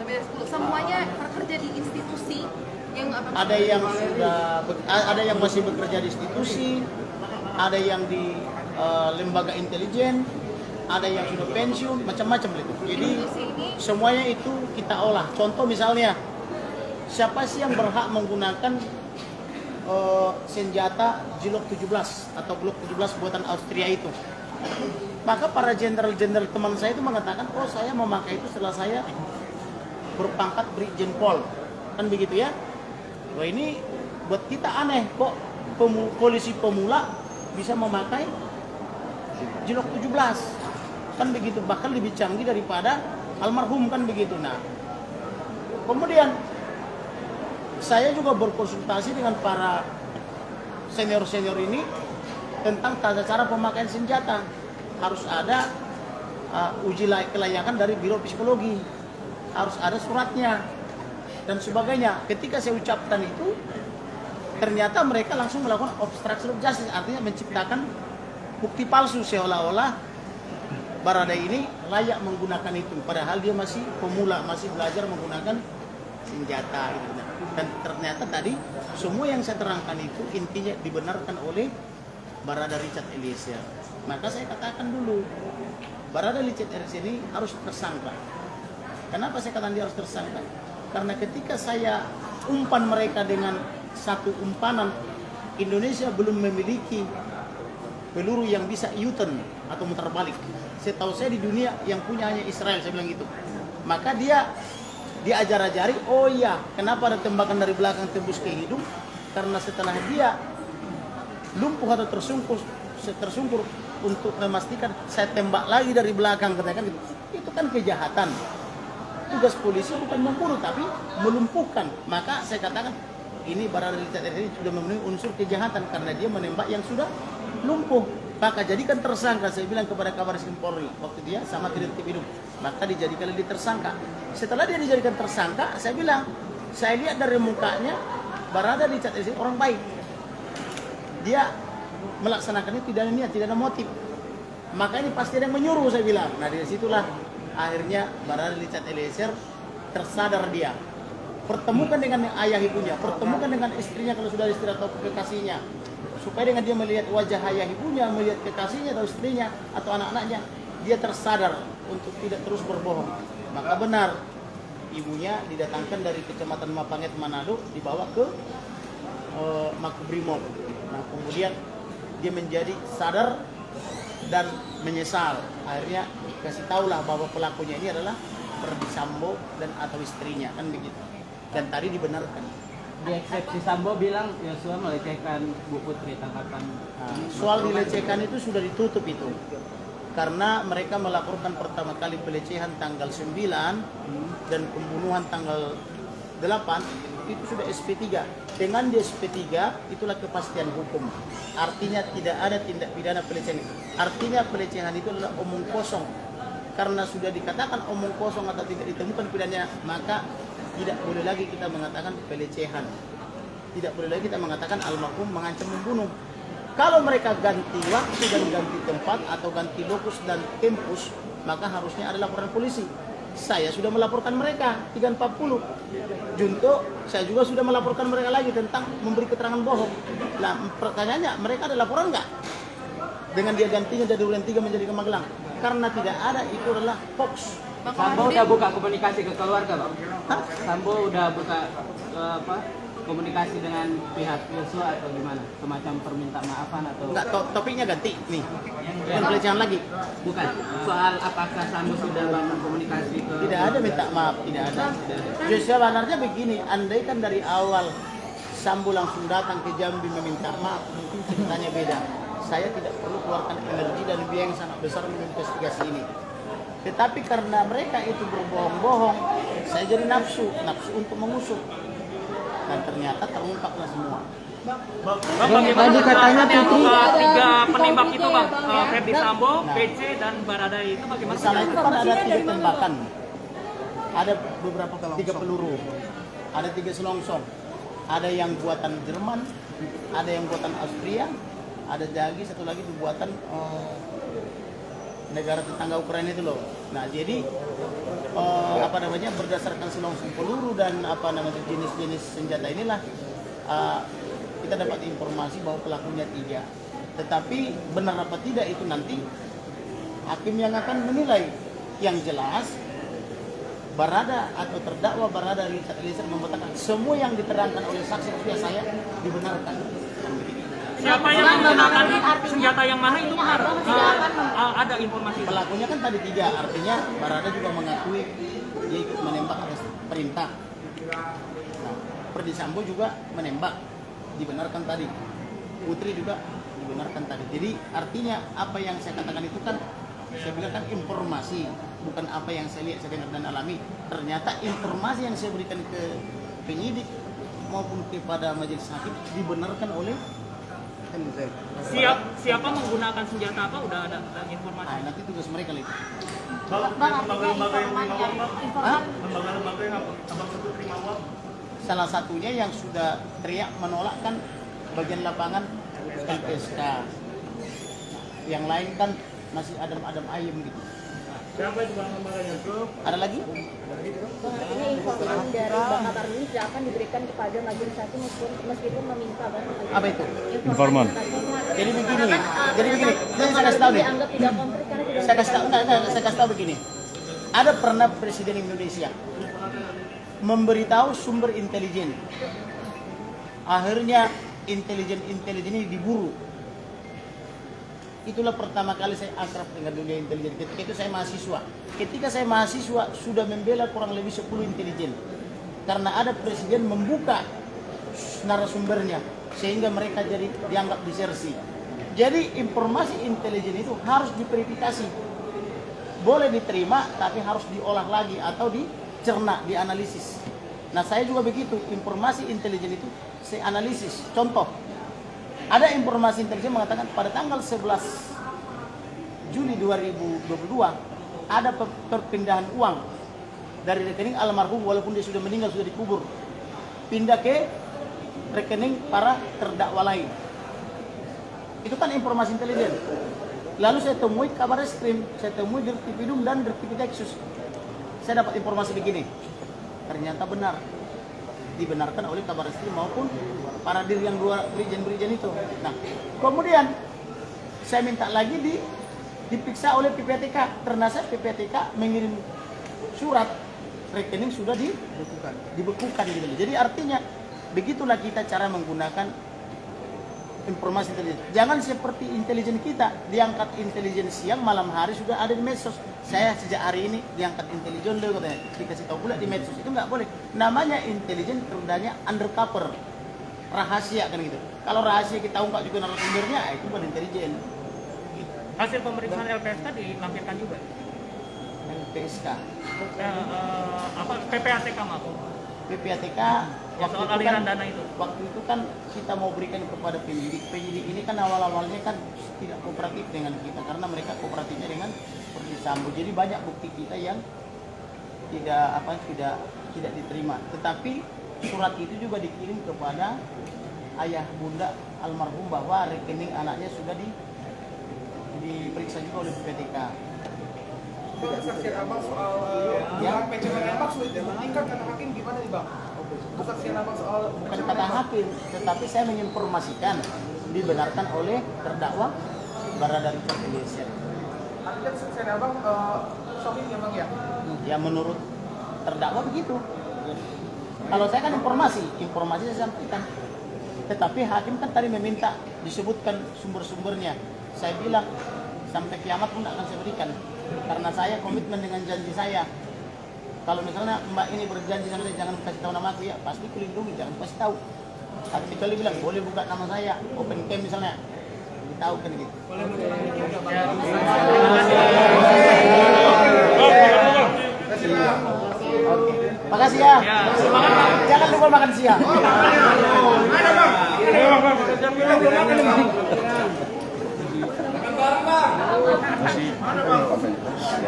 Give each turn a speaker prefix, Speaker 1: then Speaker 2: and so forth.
Speaker 1: BPS 10 semuanya bekerja di institusi yang
Speaker 2: ada yang masih bekerja di institusi, ada yang di lembaga intelijen, ada yang sudah pensiun, macam-macam itu. Jadi semuanya itu kita olah. Contoh misalnya, siapa sih yang berhak menggunakan senjata Glock 17 atau Glock 17 buatan Austria itu? Maka para jenderal-jenderal teman saya itu mengatakan, oh saya memakai itu setelah saya berpangkat Brigjen Pol, kan begitu ya. Wah ini buat kita aneh, kok polisi pemula bisa memakai Glock 17, kan begitu, bahkan lebih canggih daripada almarhum, kan begitu. Nah kemudian saya juga berkonsultasi dengan para senior-senior ini tentang tata cara pemakaian senjata. Harus ada uji kelayakan dari Biro Psikologi, harus ada suratnya dan sebagainya. Ketika saya ucapkan itu, ternyata mereka langsung melakukan obstruction of justice, artinya menciptakan bukti palsu seolah-olah Barada ini layak menggunakan itu, padahal dia masih pemula, masih belajar menggunakan senjata itu. Dan ternyata tadi semua yang saya terangkan itu intinya dibenarkan oleh Barada Richard Eliezer. Maka saya katakan dulu, Barada Richard Eliezer ini harus tersangka. Kenapa saya katakan dia harus tersangka? Karena ketika saya umpan mereka dengan satu umpanan, Indonesia belum memiliki peluru yang bisa U-turn atau mutar balik. Setahu saya di dunia yang punya hanya Israel, saya bilang gitu. Maka dia ajar-ajari, oh iya, kenapa ada tembakan dari belakang tembus ke hidung? Karena setelah dia lumpuh atau tersungkur untuk memastikan saya tembak lagi dari belakang, katakan gitu. Itu kan kejahatan. Tugas polisi bukan membunuh tapi melumpuhkan. Maka saya katakan ini Barada Richard ini sudah memenuhi unsur kejahatan karena dia menembak yang sudah lumpuh. Maka jadikan tersangka, saya bilang kepada Kabar Reskrim Polri waktu dia sama Direktur Bidum, maka dijadikan dia tersangka. Setelah dia dijadikan tersangka, saya bilang, saya lihat dari mukanya Barada Richard ini orang baik. Dia melaksanakannya tidak ada niat, tidak ada motif. Maka ini pasti ada yang menyuruh, saya bilang. Nah dari situlah akhirnya Barada Richard Eliezer tersadar dia. Pertemukan dengan ayah ibunya, pertemukan dengan istrinya kalau sudah istri atau kekasihnya. Supaya dengan dia melihat wajah ayah ibunya, melihat kekasihnya atau istrinya atau anak-anaknya, dia tersadar untuk tidak terus berbohong. Maka benar, ibunya didatangkan dari Kecamatan Mapanget, Manado, dibawa ke Makobrimob. Nah kemudian dia menjadi sadar dan menyesal. Akhirnya kasih tahulah bahwa pelakunya ini adalah Ferdy Sambo dan atau istrinya, kan begitu. Dan tadi dibenarkan.
Speaker 3: Di eksepsi Sambo bilang Yosua melecehkan Bu Putri tangkapan.
Speaker 2: Soal dilecehkan itu sudah ditutup itu. Karena mereka melaporkan pertama kali pelecehan tanggal 9 dan pembunuhan tanggal 8 itu sudah SP3. Dengan di SP3 itulah kepastian hukum. Artinya tidak ada tindak pidana pelecehan. Artinya pelecehan itu adalah omong kosong. Karena sudah dikatakan omong kosong atau tidak ditemukan pidananya, maka tidak boleh lagi kita mengatakan pelecehan. Tidak boleh lagi kita mengatakan almarhum mengancam membunuh. Kalau mereka ganti waktu dan ganti tempat atau ganti lokus dan tempus, maka harusnya ada laporan polisi. Saya sudah melaporkan mereka 340. Junto, saya juga sudah melaporkan mereka lagi tentang memberi keterangan bohong. Nah, pertanyaannya, mereka ada laporan nggak? Dengan dia gantinya dari Duren 3 menjadi ke Magelang. Karena tidak ada, itu adalah hoax.
Speaker 3: Sambo udah buka komunikasi ke keluarga, Bang?
Speaker 2: Hah?
Speaker 3: Sambo udah buka komunikasi dengan pihak Yosua atau gimana? Semacam perminta maafan atau?
Speaker 2: Enggak, topiknya ganti nih. Bukan pelecehan lagi.
Speaker 3: Bukan. Soal apakah Sambo sudah bangun komunikasi ke?
Speaker 2: Tidak ada minta maaf, tidak ada. Justru sebenarnya begini, andai kan dari awal Sambo langsung datang ke Jambi meminta maaf, mungkin ceritanya beda. Saya tidak perlu keluarkan energi dan biaya yang sangat besar menginvestigasi ini. Tetapi karena mereka itu berbohong-bohong, saya jadi nafsu untuk mengusut. Dan ternyata terungkaplah semua.
Speaker 4: Tadi katanya Putri
Speaker 5: tiga penembak itu Bang, Ferdy Sambo, PC dan Barada itu bagaimana?
Speaker 2: Di sana itu kan ada 3 tembakan. Ada beberapa 3 peluru. Ada 3 selongsong. Ada yang buatan Jerman, ada yang buatan Austria, ada lagi satu lagi buatan negara tetangga Ukraina itu loh. Nah, jadi berdasarkan selongsong peluru dan jenis-jenis senjata inilah kita dapat informasi bahwa pelakunya 3. Tetapi benar apa tidak itu nanti hakim yang akan menilai. Yang jelas Barada atau terdakwa Barada Richard Eliezer mengatakan semua yang diterangkan oleh saksi saya dibenarkan.
Speaker 5: Siapa yang menggunakan senjata yang mana itu benar? Ada informasi.
Speaker 2: Pelakunya kan tadi 3, artinya Barada juga mengakui dia ikut menembak atas perintah. Nah, Ferdi Sambo juga menembak, dibenarkan tadi. Putri juga dibenarkan tadi. Jadi artinya apa yang saya katakan itu kan saya bilang kan informasi, bukan apa yang saya lihat, saya dengar dan alami. Ternyata informasi yang saya berikan ke penyidik maupun kepada majelis hakim dibenarkan oleh MZ.
Speaker 5: Siapa menggunakan senjata apa? Udah ada informasi.
Speaker 2: Nah, nanti tugas mereka itu.
Speaker 1: Bang, artinya
Speaker 4: Lembaga-lembaga yang abang sebut terima uang.
Speaker 2: Salah satunya yang sudah teriak menolak kan bagian lapangan LPSK. Yang lain kan masih adem-adem ayem gitu.
Speaker 4: Siapa itu bang lembaganya itu?
Speaker 2: Ada lagi?
Speaker 6: Artinya informan dari Bang Kabar ini tidak akan diberikan kepada majelis hakim meskipun meminta Bang.
Speaker 2: Apa itu?
Speaker 6: Informan.
Speaker 2: Jadi begini. Jadi saya kasih tahu nih.
Speaker 6: Dianggap tidak konkret karena tidak.
Speaker 2: Saya kasih tahu begini. Ada pernah Presiden Indonesia memberitahu sumber intelijen. Akhirnya intelijen ini diburu. Itulah pertama kali saya akrab dengan dunia intelijen. Ketika itu saya mahasiswa. Ketika saya mahasiswa sudah membela kurang lebih 10 intelijen. Karena ada presiden membuka narasumbernya sehingga mereka jadi dianggap disersi. Jadi informasi intelijen itu harus diverifikasi. Boleh diterima tapi harus diolah lagi atau dicerna, dianalisis. Nah, saya juga begitu. Informasi intelijen itu saya analisis. Contoh, ada informasi intelijen mengatakan pada tanggal 11 Juli 2022 ada perpindahan uang dari rekening almarhum walaupun dia sudah meninggal, sudah dikubur, pindah ke rekening para terdakwa lain. Itu kan informasi intelijen. Lalu saya temui kabar reskrim, saya temui Dirtipidum dan Dirtipideksus. Saya dapat informasi begini. Ternyata benar. Dibenarkan oleh kabar reskrim maupun para dir yang 2 brigjen itu. Nah, kemudian saya minta lagi diperiksa oleh PPATK. Ternyata PPATK mengirim surat rekening sudah dibekukan gitu. Jadi artinya begitulah kita cara menggunakan informasi intelijen. Jangan seperti intelijen kita diangkat intelijen siang, malam hari sudah ada di medsos. Saya sejak hari ini diangkat intelijen loh katanya, dikasih tahu pula di medsos. Itu nggak boleh. Namanya intelijen kerjanya undercover, rahasia kan gitu. Kalau rahasia kita ungkap juga narasumbernya, itu bukan intelijen.
Speaker 5: Hasil pemeriksaan LPSK dilampirkan juga.
Speaker 2: LPSK.
Speaker 5: PPATK maaf.
Speaker 2: PPATK
Speaker 5: Ya, soal aliran dana itu.
Speaker 2: Waktu itu kan kita mau berikan kepada penyidik. Penyidik ini kan awal-awalnya kan tidak kooperatif dengan kita karena mereka kooperatifnya dengan Ferdi Sambo. Jadi banyak bukti kita yang tidak diterima. Tetapi surat itu juga dikirim kepada ayah bunda almarhum bahwa rekening anaknya sudah diperiksa juga oleh PPATK.
Speaker 7: Kesaksian abang soal PCN abang sulit dibuktikan kata hakim gimana nih bang? Kesaksian abang soal
Speaker 2: Bukan kata hakim, tetapi saya menginformasikan dibenarkan oleh terdakwa Barada Richard Eliezer.
Speaker 7: artinya kesaksian abang sahih ya bang ya?
Speaker 2: Ya menurut terdakwa begitu. Kalau saya kan informasi saya sampaikan. Tetapi hakim kan tadi meminta disebutkan sumber-sumbernya. Saya bilang sampai kiamat pun tidak akan saya berikan. Karena saya komitmen dengan janji saya. Kalau misalnya mbak ini berjanji sama saya jangan kasih tahu nama aku, ya pasti kulindungi, jangan kasih tahu. Tapi kecuali bilang boleh buka nama saya, open cam misalnya, tahu kan gitu. Oke, makasih ya. Jangan lupa makan siang.
Speaker 4: Masih.